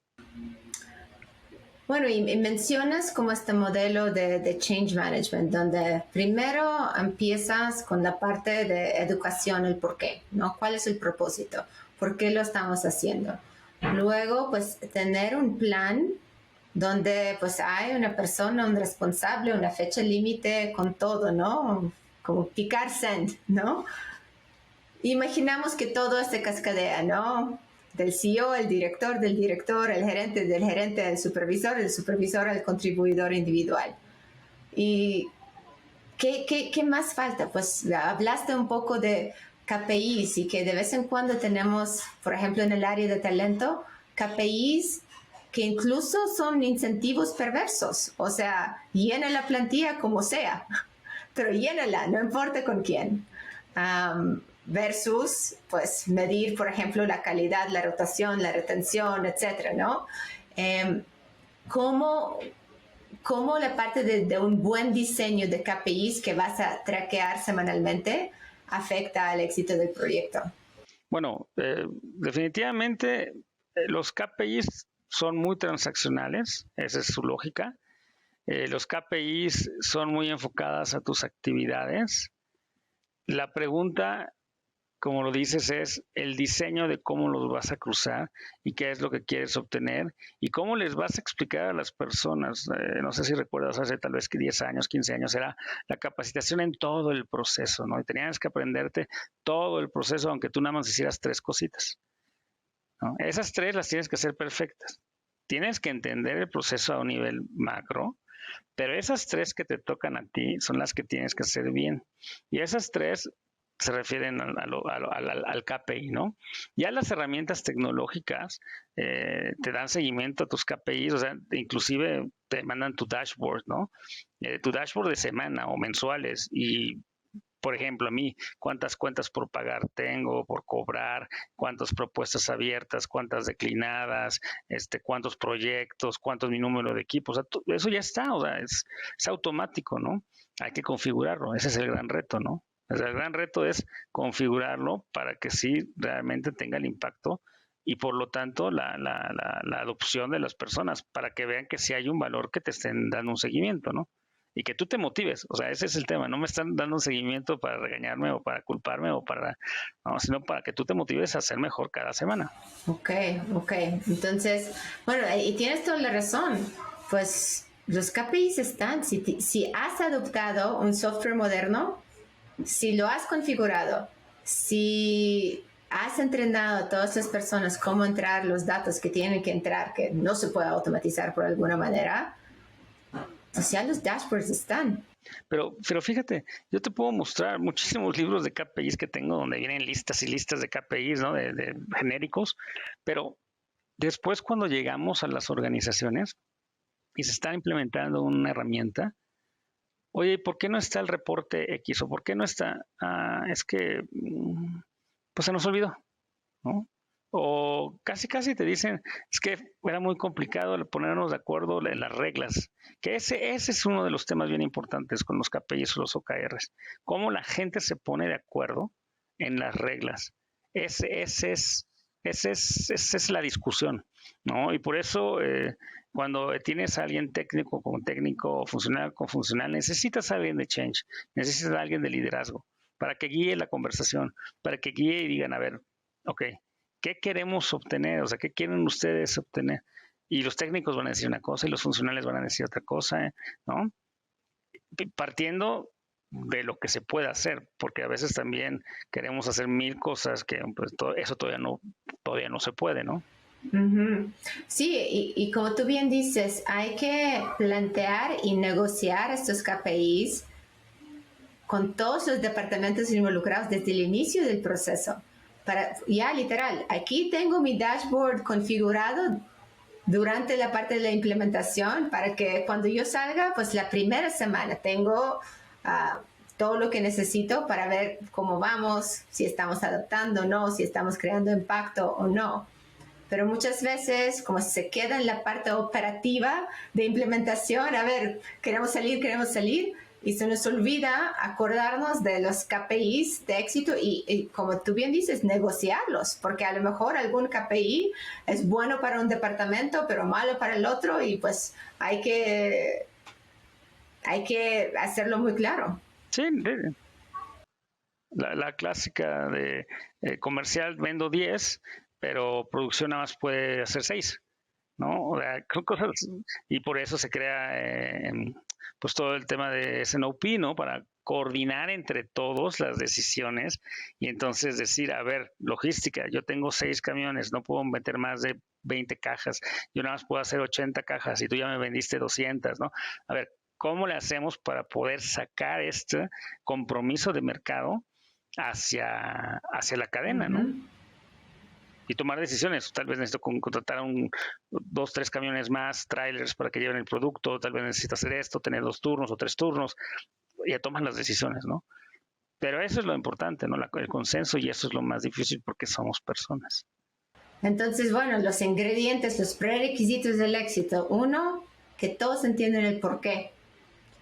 Bueno, y mencionas como este modelo de change management, donde primero empiezas con la parte de educación, el por qué, ¿no? ¿Cuál es el propósito? ¿Por qué lo estamos haciendo? Luego, pues, tener un plan donde, pues, hay una persona, un responsable, una fecha límite con todo, ¿no? Como picar send, ¿no? Imaginamos que todo se cascadea, ¿no? Del CEO, el director, del director, el gerente, del gerente, del supervisor, del supervisor al contribuidor individual. ¿Y qué más falta? Pues hablaste un poco de KPIs y que de vez en cuando tenemos, por ejemplo, en el área de talento, KPIs que incluso son incentivos perversos. O sea, llena la plantilla como sea, pero llénala, no importa con quién. Versus, pues, medir, por ejemplo, la calidad, la rotación, la retención, etcétera, ¿no? ¿Cómo la parte de un buen diseño de KPIs que vas a traquear semanalmente afecta al éxito del proyecto? Bueno, definitivamente los KPIs son muy transaccionales, esa es su lógica. Los KPIs son muy enfocadas a tus actividades. La pregunta, como lo dices, es el diseño de cómo los vas a cruzar y qué es lo que quieres obtener y cómo les vas a explicar a las personas. No sé si recuerdas, hace tal vez 10 años, 15 años, era la capacitación en todo el proceso, ¿no? Y tenías que aprenderte todo el proceso, aunque tú nada más hicieras 3 cositas, ¿no? Esas 3 las tienes que hacer perfectas. Tienes que entender el proceso a un nivel macro, pero esas 3 que te tocan a ti son las que tienes que hacer bien. Y esas 3 se refieren al KPI, ¿no? Ya las herramientas tecnológicas te dan seguimiento a tus KPIs, o sea, inclusive te mandan tu dashboard, ¿no? Tu dashboard de semana o mensuales y por ejemplo, a mí, cuántas cuentas por pagar tengo, por cobrar, cuántas propuestas abiertas, cuántas declinadas, cuántos proyectos, cuánto es mi número de equipos. O sea, eso ya está, o sea, es automático, ¿no? Hay que configurarlo, ese es el gran reto, ¿no? O sea, el gran reto es configurarlo para que sí realmente tenga el impacto y por lo tanto la adopción de las personas, para que vean que sí hay un valor que te estén dando un seguimiento, ¿no? Y que tú te motives, o sea, ese es el tema, no me están dando un seguimiento para regañarme o para culparme o para, no, sino para que tú te motives a ser mejor cada semana. Ok, entonces, bueno, y tienes toda la razón, pues los KPIs están, si has adoptado un software moderno, si lo has configurado, si has entrenado a todas las personas cómo entrar los datos que tienen que entrar, que no se puede automatizar por alguna manera, pues ya los dashboards están. Pero fíjate, yo te puedo mostrar muchísimos libros de KPIs que tengo donde vienen listas y listas de KPIs, ¿no? De genéricos, pero después cuando llegamos a las organizaciones y se está implementando una herramienta, oye, ¿por qué no está el reporte X? ¿O por qué no está? Es que pues se nos olvidó, ¿no? O casi te dicen, es que era muy complicado ponernos de acuerdo en las reglas, que ese es uno de los temas bien importantes con los KPIs o los OKRs, cómo la gente se pone de acuerdo en las reglas. Esa es la discusión, ¿no? Y por eso cuando tienes a alguien técnico con técnico o funcional con funcional, necesitas a alguien de change, necesitas a alguien de liderazgo para que guíe la conversación, para que guíe y digan, a ver, ok, ¿qué queremos obtener? O sea, ¿qué quieren ustedes obtener? Y los técnicos van a decir una cosa y los funcionales van a decir otra cosa, ¿no? Partiendo de lo que se puede hacer, porque a veces también queremos hacer 1000 cosas que pues, eso todavía no se puede, ¿no? Uh-huh. Sí, y como tú bien dices, hay que plantear y negociar estos KPIs con todos los departamentos involucrados desde el inicio del proceso. ya literal, aquí tengo mi dashboard configurado durante la parte de la implementación para que cuando yo salga, pues la primera semana tengo todo lo que necesito para ver cómo vamos, si estamos adaptando o no, si estamos creando impacto o no. Pero muchas veces, como se queda en la parte operativa de implementación, a ver, queremos salir, y se nos olvida acordarnos de los KPIs de éxito y como tú bien dices, negociarlos, porque a lo mejor algún KPI es bueno para un departamento, pero malo para el otro, y pues hay que hacerlo muy claro. Sí, la clásica de comercial vendo 10, pero producción nada más puede hacer 6, ¿no? O sea, cosas, y por eso se crea pues todo el tema de SNOP, ¿no? Para coordinar entre todos las decisiones y entonces decir, a ver, logística, yo tengo 6 camiones, no puedo meter más de 20 cajas, yo nada más puedo hacer 80 cajas y tú ya me vendiste 200, ¿no? A ver, ¿cómo le hacemos para poder sacar este compromiso de mercado hacia la cadena, ¿no? Y tomar decisiones. Tal vez necesito contratar 2, 3 camiones más, trailers para que lleven el producto, tal vez necesito hacer esto, tener 2 turnos o 3 turnos, y ya toman las decisiones, ¿no? Pero eso es lo importante, ¿no? El consenso, y eso es lo más difícil porque somos personas. Entonces, bueno, los ingredientes, los prerequisitos del éxito. 1, que todos entienden el por qué.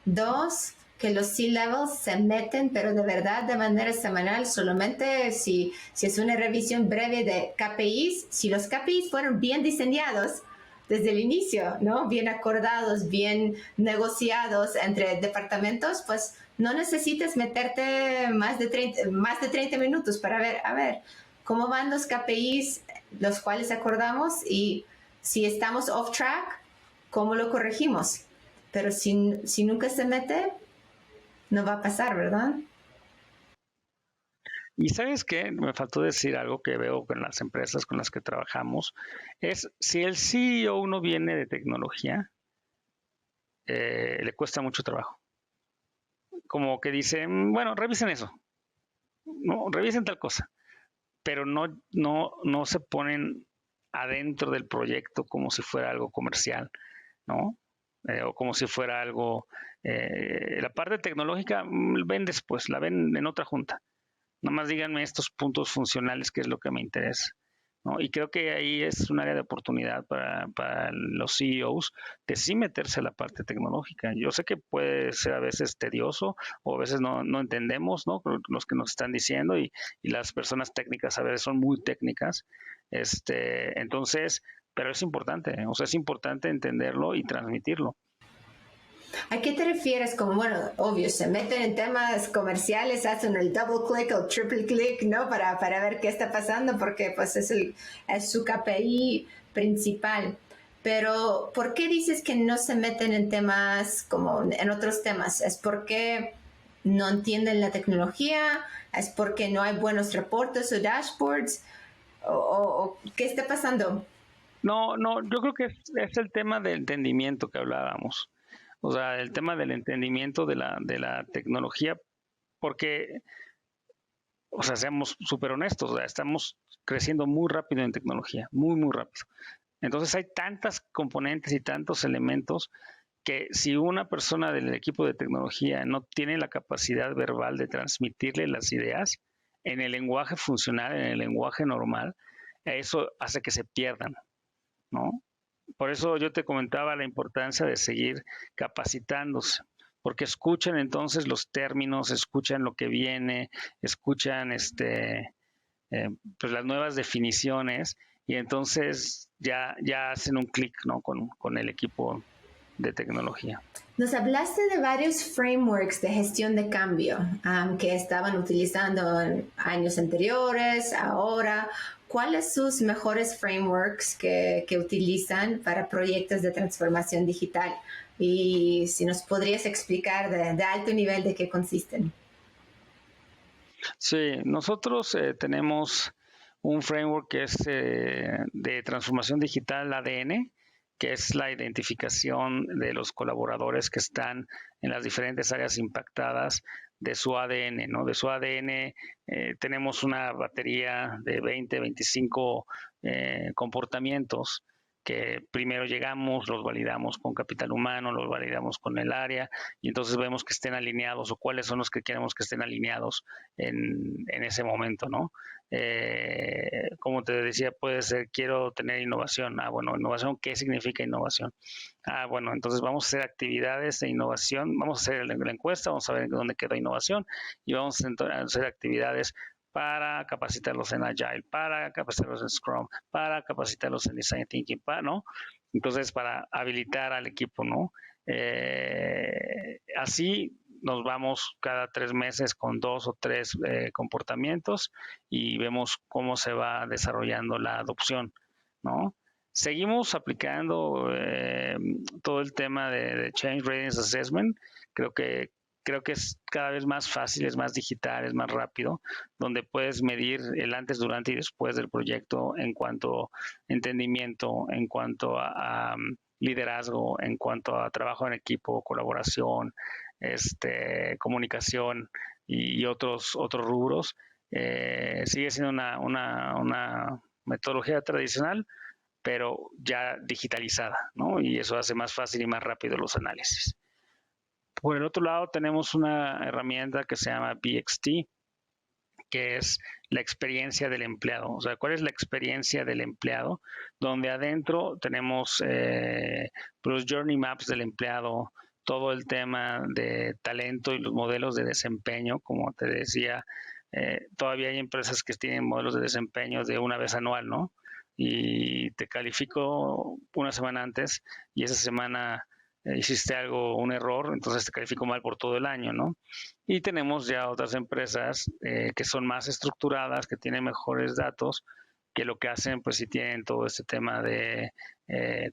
2, que los C-levels se meten, pero de verdad de manera semanal, solamente si es una revisión breve de KPIs, si los KPIs fueron bien diseñados desde el inicio, ¿no? Bien acordados, bien negociados entre departamentos, pues no necesitas meterte más de 30 minutos para ver, a ver, cómo van los KPIs, los cuales acordamos, y si estamos off track, cómo lo corregimos. Pero si nunca se mete, no va a pasar, ¿verdad? Y ¿sabes qué? Me faltó decir algo que veo con las empresas con las que trabajamos, es si el CEO no viene de tecnología, le cuesta mucho trabajo. Como que dice, bueno, revisen eso, no, revisen tal cosa, pero no se ponen adentro del proyecto como si fuera algo comercial, ¿no? O como si fuera algo, la parte tecnológica ven después, la ven en otra junta. Nada más díganme estos puntos funcionales, que es lo que me interesa, ¿no? Y creo que ahí es un área de oportunidad para los CEOs de sí meterse a la parte tecnológica. Yo sé que puede ser a veces tedioso o a veces no entendemos, ¿no? Los que nos están diciendo y las personas técnicas a veces son muy técnicas. Entonces, pero es importante, o sea, es importante entenderlo y transmitirlo. ¿A qué te refieres? Como, bueno, obvio, se meten en temas comerciales, hacen el double click o triple click, ¿no? Para ver qué está pasando, porque pues es su KPI principal. Pero, ¿por qué dices que no se meten en temas como en otros temas? ¿Es porque no entienden la tecnología? ¿Es porque no hay buenos reportes o dashboards? ¿O qué está pasando? No, yo creo que es el tema del entendimiento que hablábamos. O sea, el tema del entendimiento de la tecnología, porque, o sea, seamos súper honestos, o sea, estamos creciendo muy rápido en tecnología, muy, muy rápido. Entonces hay tantas componentes y tantos elementos que si una persona del equipo de tecnología no tiene la capacidad verbal de transmitirle las ideas en el lenguaje funcional, en el lenguaje normal, eso hace que se pierdan, ¿no? Por eso yo te comentaba la importancia de seguir capacitándose, porque escuchan entonces los términos, escuchan lo que viene, escuchan pues las nuevas definiciones y entonces ya hacen un clic, ¿no? con el equipo de tecnología. Nos hablaste de varios frameworks de gestión de cambio que estaban utilizando en años anteriores, ahora. ¿Cuáles son sus mejores frameworks que utilizan para proyectos de transformación digital? Y si nos podrías explicar de alto nivel de qué consisten. Sí, nosotros tenemos un framework que es de transformación digital ADN, que es la identificación de los colaboradores que están en las diferentes áreas impactadas de su ADN, ¿no? De su ADN tenemos una batería de 20, 25 comportamientos que primero llegamos, los validamos con capital humano, los validamos con el área y entonces vemos que estén alineados o cuáles son los que queremos que estén alineados en ese momento, ¿no? Como te decía, puede ser, quiero tener innovación. Bueno, innovación, ¿qué significa innovación? Bueno, entonces vamos a hacer actividades de innovación, vamos a hacer la encuesta, vamos a ver dónde queda innovación y vamos a hacer actividades para capacitarlos en Agile, para capacitarlos en Scrum, para capacitarlos en Design Thinking, ¿no? Entonces, para habilitar al equipo, ¿no? Así nos vamos cada 3 meses con 2 o 3 comportamientos y vemos cómo se va desarrollando la adopción, ¿no? Seguimos aplicando todo el tema de Change Readiness Assessment. Creo que es cada vez más fácil, es más digital, es más rápido, donde puedes medir el antes, durante y después del proyecto en cuanto a entendimiento, en cuanto a liderazgo, en cuanto a trabajo en equipo, colaboración, comunicación y otros rubros. Sigue siendo una metodología tradicional, pero ya digitalizada, ¿no? Y eso hace más fácil y más rápido los análisis. Por el otro lado, tenemos una herramienta que se llama BXT, que es la experiencia del empleado. O sea, ¿cuál es la experiencia del empleado? Donde adentro tenemos los journey maps del empleado, todo el tema de talento y los modelos de desempeño, como te decía, todavía hay empresas que tienen modelos de desempeño de una vez anual, ¿no? Y te califico una semana antes y esa semana hiciste un error, entonces te califico mal por todo el año, ¿no? Y tenemos ya otras empresas que son más estructuradas, que tienen mejores datos, que lo que hacen, pues sí tienen todo este tema de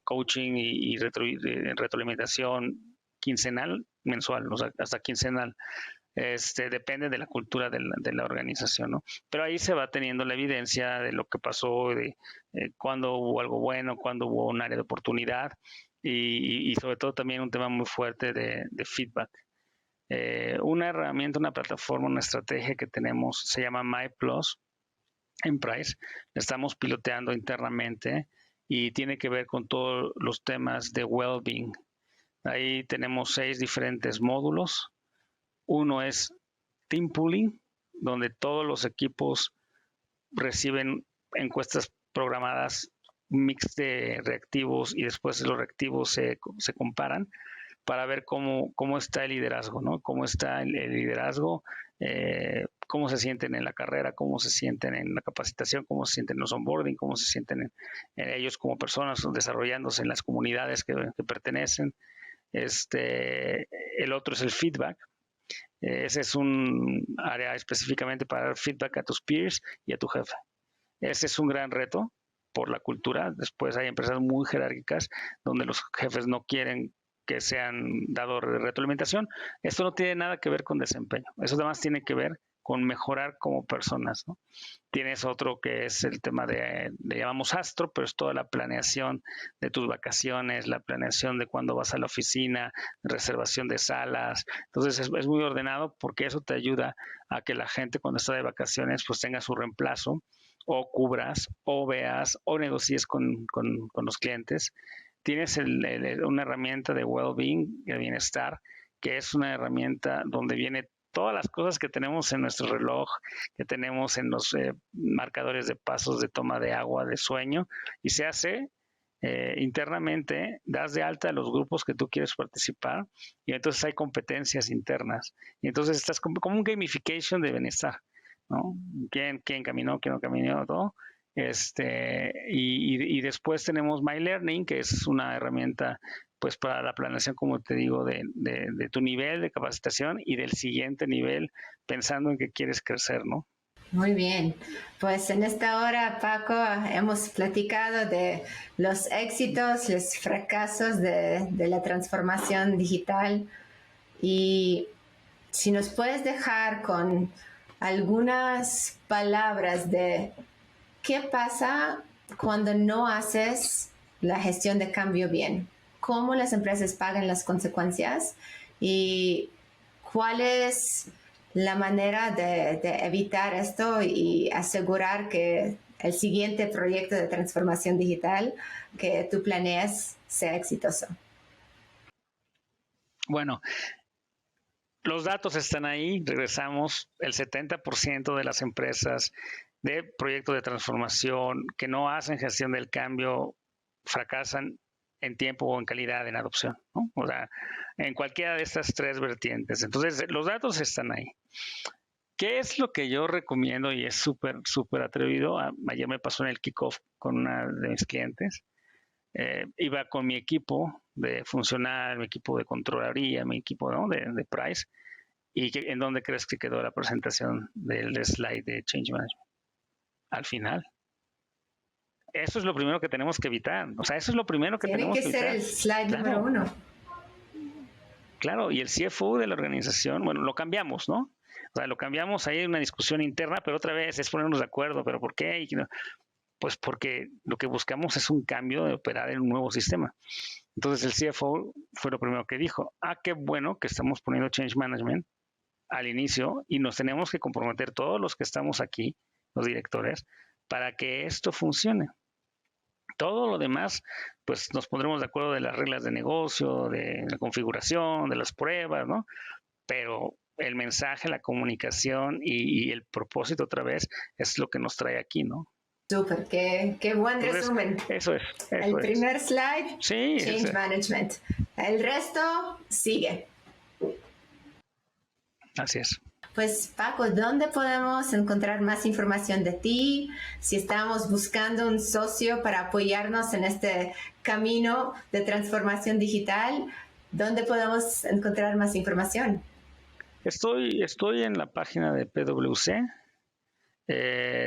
coaching y retroalimentación quincenal, mensual, o sea, hasta quincenal. Depende de la cultura de la organización, ¿no? Pero ahí se va teniendo la evidencia de lo que pasó, de cuándo hubo algo bueno, cuándo hubo un área de oportunidad y sobre todo también un tema muy fuerte de feedback. Una herramienta, una plataforma, una estrategia que tenemos se llama MyPlus Enterprise. La estamos piloteando internamente y tiene que ver con todos los temas de well-being. Ahí tenemos 6 diferentes módulos. Uno es Team Pooling, donde todos los equipos reciben encuestas programadas, un mix de reactivos y después los reactivos se comparan para ver cómo está el liderazgo, ¿no? Cómo está el liderazgo, cómo se sienten en la carrera, cómo se sienten en la capacitación, cómo se sienten en los onboarding, cómo se sienten en ellos como personas desarrollándose en las comunidades que pertenecen. El otro es el feedback. Ese es un área específicamente para dar feedback a tus peers y a tu jefe. Ese es un gran reto por la cultura. Después hay empresas muy jerárquicas donde los jefes no quieren que sean dado retroalimentación. Esto no tiene nada que ver con desempeño. Eso además tiene que ver con mejorar como personas, ¿no? Tienes otro que es el tema le llamamos astro, pero es toda la planeación de tus vacaciones, la planeación de cuándo vas a la oficina, reservación de salas. Entonces es muy ordenado porque eso te ayuda a que la gente cuando está de vacaciones pues tenga su reemplazo o cubras o veas o negocies con los clientes. Tienes una herramienta de well-being, de bienestar, que es una herramienta donde viene todas las cosas que tenemos en nuestro reloj, que tenemos en los marcadores de pasos de toma de agua, de sueño, y se hace internamente, das de alta a los grupos que tú quieres participar, y entonces hay competencias internas, y entonces estás como un gamification de bienestar, ¿no? ¿Quién caminó, quién no caminó, todo? Y después tenemos My Learning, que es una herramienta pues para la planeación, como te digo, de tu nivel de capacitación y del siguiente nivel, pensando en que quieres crecer, ¿no? Muy bien. Pues en esta hora, Paco, hemos platicado de los éxitos, los fracasos de la transformación digital. Y si nos puedes dejar con algunas palabras de qué pasa cuando no haces la gestión de cambio bien, cómo las empresas pagan las consecuencias y cuál es la manera de evitar esto y asegurar que el siguiente proyecto de transformación digital que tú planeas sea exitoso. Bueno, los datos están ahí, regresamos, el 70% de las empresas de proyectos de transformación que no hacen gestión del cambio fracasan en tiempo o en calidad en adopción, ¿no? O sea, en cualquiera de estas tres vertientes. Entonces, los datos están ahí. ¿Qué es lo que yo recomiendo? Y es súper, súper atrevido. Ayer me pasó en el kickoff con una de mis clientes. Iba con mi equipo de funcional, mi equipo de controlaría, mi equipo, ¿no?, de price. ¿En dónde crees que quedó la presentación del slide de Change Management? Al final. Eso es lo primero que tenemos que evitar. O sea, eso es lo primero que tenemos que evitar. Tiene que ser el slide número 1. Claro, y el CFO de la organización, bueno, lo cambiamos, ¿no? O sea, lo cambiamos, ahí hay una discusión interna, pero otra vez es ponernos de acuerdo. ¿Pero por qué? Pues porque lo que buscamos es un cambio de operar en un nuevo sistema. Entonces el CFO fue lo primero que dijo, qué bueno que estamos poniendo Change Management al inicio y nos tenemos que comprometer todos los que estamos aquí, los directores, para que esto funcione. Todo lo demás, pues nos pondremos de acuerdo de las reglas de negocio, de la configuración, de las pruebas, ¿no? Pero el mensaje, la comunicación y el propósito otra vez es lo que nos trae aquí, ¿no? Súper, qué buen resumen. Eso es. El primer slide, sí, Change Management. El resto sigue. Así es. Pues Paco, ¿dónde podemos encontrar más información de ti? Si estamos buscando un socio para apoyarnos en este camino de transformación digital, ¿dónde podemos encontrar más información? Estoy en la página de PwC,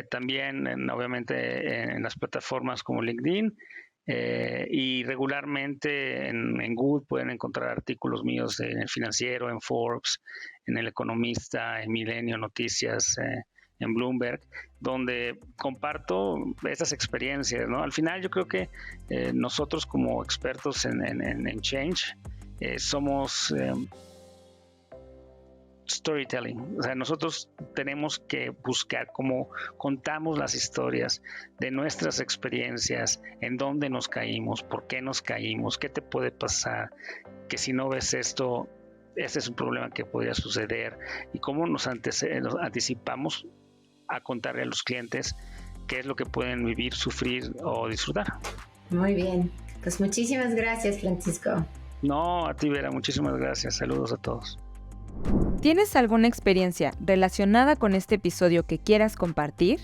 también obviamente en las plataformas como LinkedIn, y regularmente en Google pueden encontrar artículos míos en El Financiero, en Forbes, en El Economista, en Milenio Noticias, en Bloomberg, donde comparto estas experiencias, ¿no? Al final yo creo que nosotros como expertos en Change somos storytelling. O sea, nosotros tenemos que buscar cómo contamos las historias de nuestras experiencias, en dónde nos caímos, por qué nos caímos, qué te puede pasar, que si no ves esto, este es un problema que podría suceder, y cómo nos anticipamos a contarle a los clientes qué es lo que pueden vivir, sufrir o disfrutar. Muy bien. Pues muchísimas gracias, Francisco. No, a ti, Vera, muchísimas gracias. Saludos a todos. ¿Tienes alguna experiencia relacionada con este episodio que quieras compartir?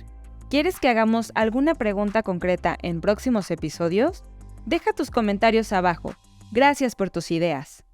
¿Quieres que hagamos alguna pregunta concreta en próximos episodios? Deja tus comentarios abajo. Gracias por tus ideas.